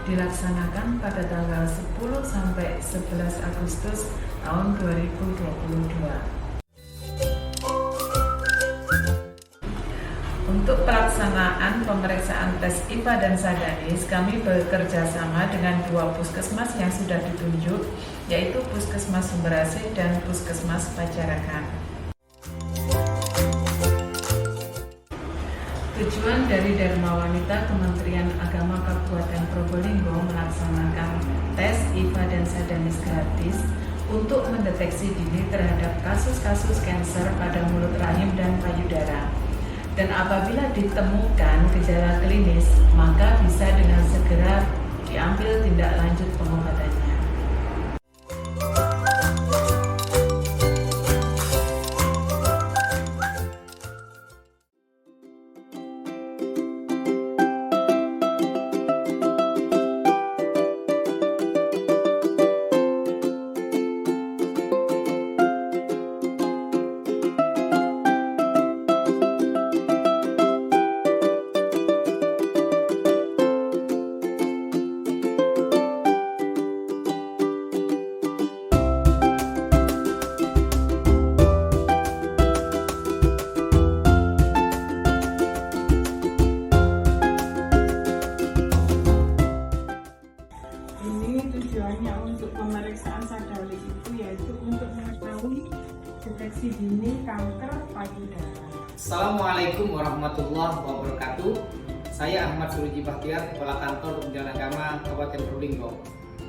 dilaksanakan pada tanggal 10 sampai 11 Agustus tahun 2022. Untuk pelaksanaan pemeriksaan tes IPA dan SADANIS, kami bekerja sama dengan 2 puskesmas yang sudah ditunjuk, yaitu Puskesmas Sumberasih dan Puskesmas Pajarakan. Tujuan dari Dharma Wanita Kementerian Agama Kabupaten Probolinggo melaksanakan tes IPA dan SADANIS gratis untuk mendeteksi dini terhadap kasus-kasus kanker pada mulut rahim dan payudara. Dan apabila ditemukan gejala klinis, maka bisa dengan segera diambil tindak lanjut pengobatannya. Tujuannya untuk pemeriksaan SADANIS itu yaitu untuk mengetahui deteksi dini kanker payudara. Assalamualaikum warahmatullahi wabarakatuh. Saya Ahmad Suruji Bahtiar, Kepala Kantor Kementerian Agama Kabupaten Probolinggo,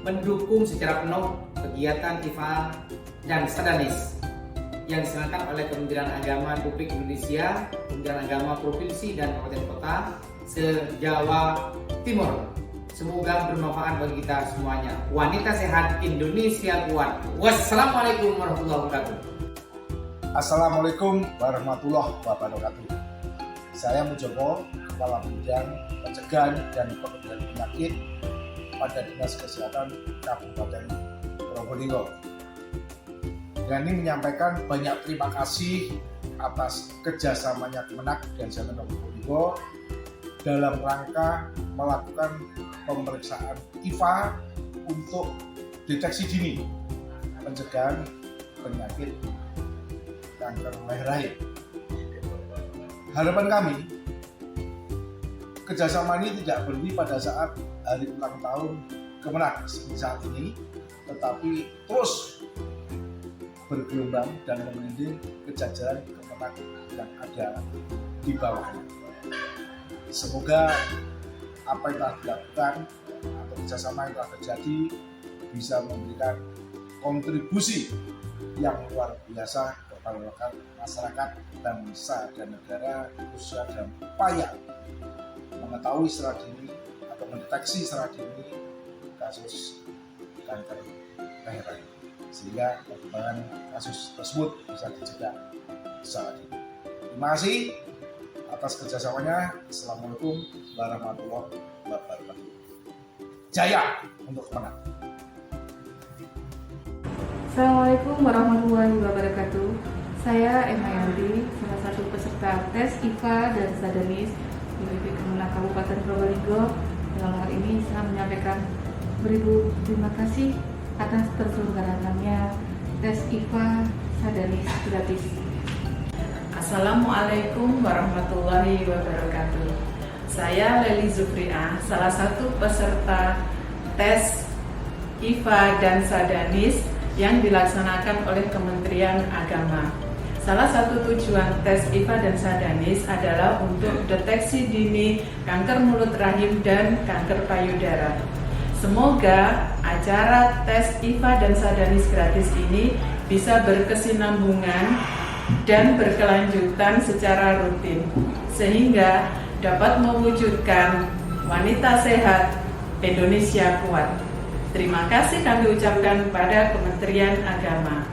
mendukung secara penuh kegiatan IPA dan SADANIS yang diselenggarakan oleh Kementerian Agama Republik Indonesia, Kementerian Agama Provinsi dan Kabupaten Kota se-Jawa Timur. Semoga bermanfaat bagi kita semuanya. Wanita sehat, Indonesia kuat. Wassalamualaikum warahmatullahi wabarakatuh. Assalamualaikum warahmatullahi wabarakatuh. Saya Mujopo, Kepala Bidang Pencegahan dan Pengendalian Penyakit pada Dinas Kesehatan Kabupaten Probolinggo. Dengan ini menyampaikan banyak terima kasih atas kerjasamanya Kemenak dan Jalan Probolinggo dalam rangka melakukan pemeriksaan IPA untuk deteksi dini pencegahan penyakit kanker rahim. Harapan kami, kerjasama ini tidak berhenti pada saat hari ulang tahun Kemenak seperti saat ini, tetapi terus bergelombang dan meninding kejajaran Kemenak yang ada di bawahnya. Semoga apa yang telah dilakukan atau kerjasama yang telah terjadi bisa memberikan kontribusi yang luar biasa kepada masyarakat, bangsa dan negara, khususnya dalam upaya mengetahui secara dini atau mendeteksi secara dini kasus kanker rahim, sehingga perkembangan kasus tersebut bisa dicegah secara dini. Terima kasih atas kerjasamanya. Assalamualaikum warahmatullahi wabarakatuh. Jaya untuk Kemenak. Assalamualaikum warahmatullahi wabarakatuh. Saya Emma Yanti, salah satu peserta tes IPA dan SADANIS di Kemenak Kabupaten Probolinggo. Dalam hal ini saya menyampaikan beribu terima kasih atas terselenggaranya tes IPA SADANIS gratis. Assalamualaikum warahmatullahi wabarakatuh. Saya Leli Zufriah, salah satu peserta tes IPA dan SADANIS yang dilaksanakan oleh Kementerian Agama. Salah satu tujuan tes IPA dan SADANIS adalah untuk deteksi dini kanker mulut rahim dan kanker payudara. Semoga acara tes IPA dan SADANIS gratis ini bisa berkesinambungan dan berkelanjutan secara rutin, sehingga dapat mewujudkan wanita sehat, Indonesia kuat. Terima kasih kami ucapkan pada Kementerian Agama.